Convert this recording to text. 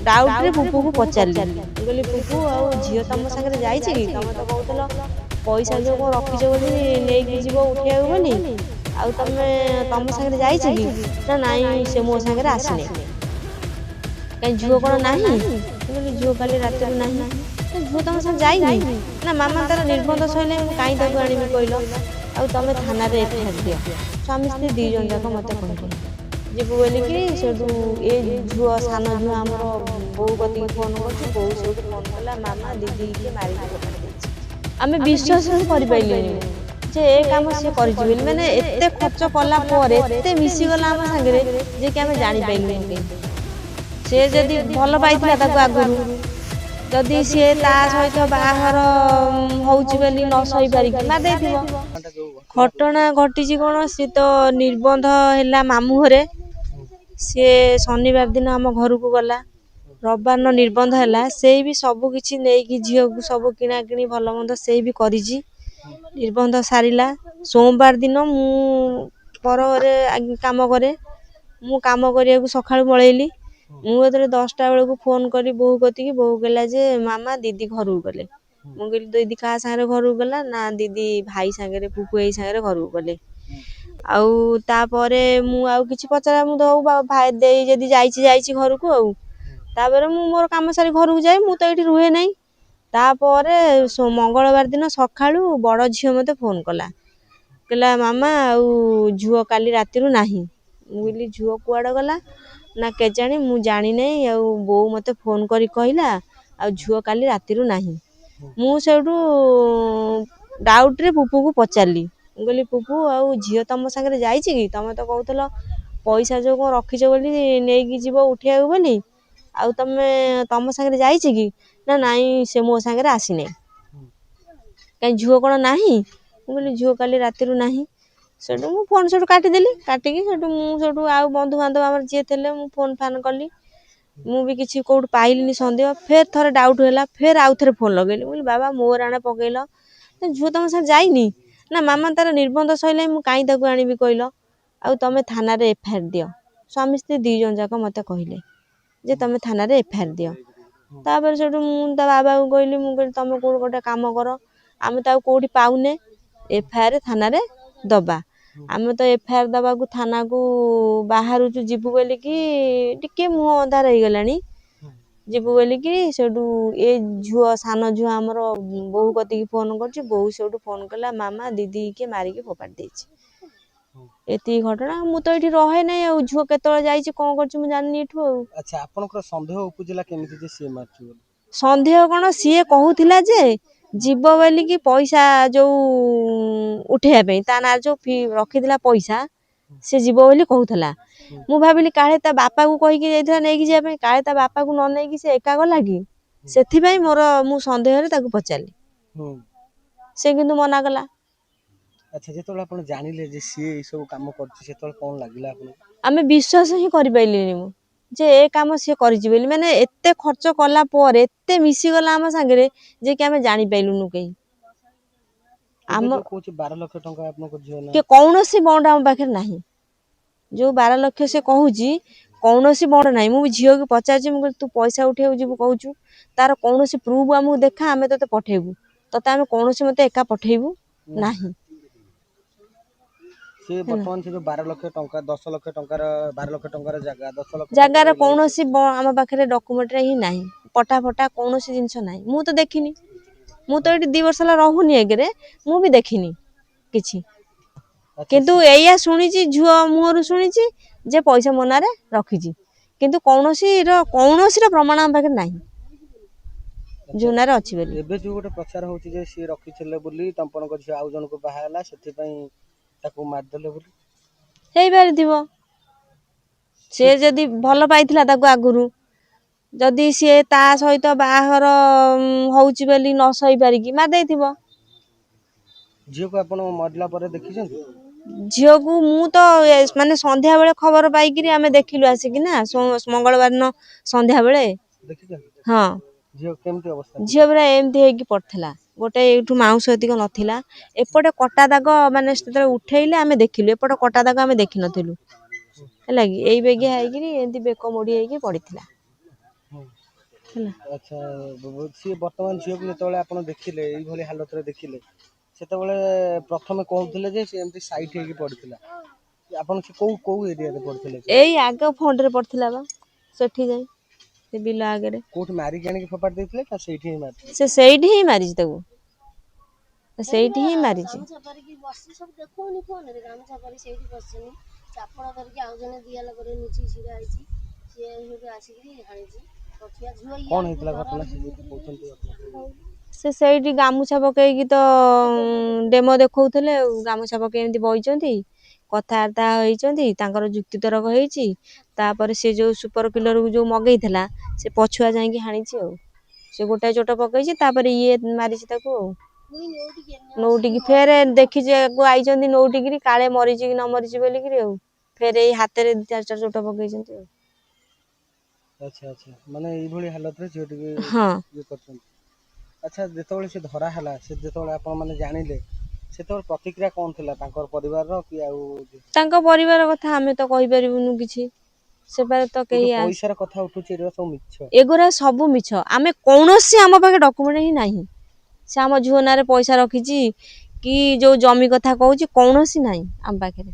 डाउट्रे पुपू को पचारि कहली पुपू आउ झील तुम सागर जा तुम तो कहूल पैसा जो कौन रखीच बोली नहीं जीव उठा बोली आउ तुम तुम सागर जा नाई से मो सागर आसने कहीं झुओ कौन ना झुओ काली रात ना झुओ तुम साथ जाइनी ना मामा तार निर्बंध सैले कहीं ताको आनी कहल आउ तुम थाना एफआईआर दियो स्वामी स्त्री दी जन जाक मत कहले जीवु बोलिकी सेठू ए झुओ सान झुओ आमर बो कति फोन कर बो से फोन कला मामा दीदी के मारिक आम विश्वास कर जे ए काम सी कर मैंने एते खर्च कला एते मिसीगला आम सागरे जे कि आम जानी पाइलु से जदि भल पाइथिला ताको आगुरु जदि सी ता सहित बाहर होउची बोली न सही पारिकी मार देथिबो घटना घटी कौन सी तो निर्बंध है मामू घरे सी शनिवार दिन आम घर को गला रविवार न निर्बंध है से भी सब किछि नहीं झील को सब किना किणी भल मंद से भी करिछि निर्बंध सारिला सोमवार दिन मु पर काम करे मु काम करिया सकाळु पळेली मुझे 10टा बेलू फोन करी बोहू कती बोहू कहला जे मामा दीदी घर को गले मु कहली दीदी क्या सागर घर को गला ना दीदी भाई सागर पुपू भाई सागर घर को गले आउ तापरे मु आउ किछि पचरा मु दो भाई दे जदी जाईची जाईची घर को आउ तापरे मु मोर काम सारी घर को जाए मु तो एठी रुहे नाही तापरे मंगलवार दिन सकाळु बड़ झियो मते फोन कला कहला मामा आउ झुओ काली राती रु नाही मु कहली झुओ कुआड गला ना के जानी मु जानी नहीं आउ बो मते फोन करी कहला आ झुओ काली राती रु नाही मु सेठू डाउट रे पुपू को पचारली कहली पुपू आउ झील तुम सागर जा तुम तो कहूल पैसा जो कौन रखीच बोली नहीं जीव उठा बोली आउ तुम तुम सागर जा ना नाई से मो सागर आसने कहीं झुओ कौन ना कहली झुओ काली राती ना सेठू मु फोन सेठू काटिदेली काटिकी सेठू मु सेठू आउ बंधु बांधव आमर जी थे मु फोन फान कली मु भी किसी कौट पाइलिनी सन्देह फेर थोड़े डाउट है फेर आउ थे फोन लगेली बोली बाबा मोर आने पकईल झुओ तुम साथ जाइनी ना मामा तार निर्बंध सैले मु कहीं ताको आनी कहल आउ तुम थाना एफआईआर दियो स्वामी स्त्री दी जन जाक मत कहले जे तुम थाना एफआईआर दियो तापर सेठू मु ता बाबा को कहली मु कहली तुम कोड गोटे काम कर आम ताको कोठी पाउने एफआईआर थाना दबा आम तो एफआईआर दबा को थाना को बाहर जीवु बोली कि टिके मुह अंधार हो गलानी जीवु बोली कि सेठू ए झुओ सान झुओ आमर बोहू कती फोन कर बोहू सेठू फोन कला मामा दीदी के मारिक फोपाड़ देछि एती घटना मु तो एठी रहे नै आ झुओ केतळे जाईछि कोन करछि मु जाननी एठू अच्छा आपनकर संदेह उपजिला केमिति जे सी मारछि संदेह कोन सीए कहूथिला जे जीव बोली कि पैसा जो उठेया पे ता ना जो रखिदिला पैसा से जीव बोली कहूथला मु भाबिली काहे ता बापा को कहि के जाइथला नै कि जे पे काहे ता बापा को न नै कि से एका गला कि सेथि भाई मोर मु संदेह रे ताको पचारली से किंतु मना कला अच्छा जेतोला आपण जानिले जे सी ए सब काम करछि सेतोल कोन लागिला आपण आमे विश्वास ही करि पाइलिनी मु जे ए काम सी करिछि बोली माने एते खर्च कला पर एते मिसी गला हम संगे जे कि आमे जानि पाइलुनु कहीं आम कोछि 12 लाख टका आपन को जियो ना के कौनसी बॉन्ड हम पाखे नाही जो 12 लाख से कहूछि कौनसी बॉन्ड नाही मु झियो के पचाछि मु तू पैसा उठेउ जीवु कहूछु तार कौनसी प्रूफ हमु देखा आमे तते पठेबु तते आमे कौनसी मते एका पठेबु नाही से वर्तमान से जो 12 लाख टका 10 लाख टका 12 लाख टका जगह 10 लाख जगार कौनसी आम पाखे डॉक्यूमेंट रे ही नाही पटा फटा कौनसी जिंस नाही मु तो देखिनी मु तो एठी 2 वर्ष ला रहूनी एगरे मु भी देखिनी किछि किंतु एया सुनिछि झुओ मुहरु सुनिछि जे पैसा मनारे रखिछि किंतु कौनसी रो प्रमाण हम पाखे नाही जुनारे अछि बेली एबे जो गोटे प्रचार होछि जे सी रखिथिले बोली तंपन को झियो आउ जन को बाहाला सेति पई ताको मार देले बोली हेई बार दिबो से जदी भल पाइथिला ताको आगुरु जदी सी ता सहित बाहर होउची बेली न सही पारिकी मार देथिबो झियो को आपण मरला परे देखिछन झियो को मु तो माने संध्या बेले खबर पाइकिरी आमे देखिलु आसी कि ना मंगलवार न संध्या बेले देखिछन हां झियो केमती अवस्था झियो बरा एमती हे कि पड़थला गोटे एठू माउस अधिक नथिला एपटे कटा दाग माने सेते उठेइले आमे देखिलु एपटे कटा दाग आमे देखि नथिलु हला कि एई बेगिया हे कि एंती बेको मोडी हे कि पड़िथिला ହେଲା। ଆଚ୍ଛା ସିଏ ବର୍ତ୍ତମାନ ଝିଅକୁ ଯେତେବେଳେ ଆପଣ ଦେଖିଲେ ଏଇଭଳି ହାଲତରେ ଦେଖିଲେ ସେତେବେଳେ ପ୍ରଥମେ କହୁଥିଲେ ଯେ ସେ ଏମିତି ସାଇଟ୍ ହେଇକି ପଡ଼ିଥିଲା ଆପଣ ସେ କୋଉ କୋଉ ଏରିଆରେ ପଡ଼ିଥିଲେ କି? ଏଇ ଆଗ ଫଣ୍ଡରେ ପଡିଥିଲା ବା ସେଠି ଯାଇ ସେ ବିଲ ଆଗରେ। କୋଉଠି ମାରିକି ଆଣିକି ଫୋପାଡ଼ି ଦେଇଥିଲେ ନା ସେଇଠି ହିଁ ମାରିଥିଲେ? ସେ ସେଇଠି ହିଁ ମାରିଛି ତାକୁ, ସେଇଠି ହିଁ ମାରିଛି। ଗାମୁଛା ପାରିକି ବସି ସବୁ ଦେଖଉନି ଫୋନରେ ଗାମୁଛା ପାରି ସେଇଠି ବସିନି ଚାପଡ଼ ଧରିକି ଆଉ ଜଣେ ଦିଆଲ କରି ଲୁଚିକି ଛିଡ଼ା ହେଇଛି ସିଏ ସେଇଠୁ ଆସିକିରି ହାଣିଛି ପଛୁଆ ଝୁଅ କଣ ଇଆଡ଼କୁ ହେଇଥିଲା ଘର ଘଟଣା ସେ ଆଡ଼କୁ ଯଦି କହୁଛନ୍ତି ଆପଣ? ସେ ସେଇଠି ଗାମୁଛା ପକେଇକି ତ ଡେମୋ ଦେଖଉଥିଲେ ଆଉ ଗାମୁଛା ପକେଇ ଏମିତି ବଇଛନ୍ତି କଥାବାର୍ତ୍ତା ହେଇଛନ୍ତି ତାଙ୍କର ଯୁକ୍ତି ତରକ ହେଇଛି ତାପରେ ସେ ଯୋଉ ସୁପର କିଲରକୁ ଯୋଉ ମଗେଇଥିଲା ସେ ପଛୁଆ ଯାଇକି ହାଣିଛି ଆଉ ସେ ଗୋଟାଏ ଚୋଟ ପକେଇଛି ତାପରେ ଇଏ ମାରିଛି ତାକୁ ଆଉ ନଉଟିକି ଫେରେ ଦେଖିବାକୁ ଆଇଛନ୍ତି ନଉଟିକିରି କାଳେ ମରିଛି କି ନ ମରିଛି ବୋଲିକିରି ଆଉ ଫେରେ ଏଇ ହାତରେ 4 ଚୋଟ ପକେଇଛନ୍ତି ଆଉ। ଆଚ୍ଛା ଆଚ୍ଛା ମାନେ ଏଇଭଳି ହାଲତରେ ଝିଅ ଟିକେ ହଁ ଇଏ କରୁଛନ୍ତି। ଆଚ୍ଛା ଯେତେବେଳେ ସେ ଧରା ହେଲା ସେ ଯେତେବେଳେ ଆପଣ ମାନେ ଜାଣିଲେ ସେତେବେଳେ ପ୍ରତିକ୍ରିୟା କଣ ଥିଲା ତାଙ୍କର ପରିବାରର କି ଆଉ ତାଙ୍କ ପରିବାର କଥା ଆମେ ତ କହିପାରିବୁନୁ କିଛି ସେପାରେ ତ ଏ କେହି ଯୋଉ ପଇସାର କଥା ଉଠୁଛି ଏଗୁଡ଼ା ସବୁ ମିଛ? ଏଗୁରା ସବୁ ମିଛ ଆମେ କୌଣସି ଆମ ପାଖେ ଡକୁମେଣ୍ଟ ହିଁ ନାହିଁ ସେ ଆମ ଝୁଅ ନାଁରେ ପଇସା ରଖିଛି କି ଯୋଉ ଜମି କଥା କହୁଛି କୌଣସି ନାହିଁ ଆମ ପାଖରେ।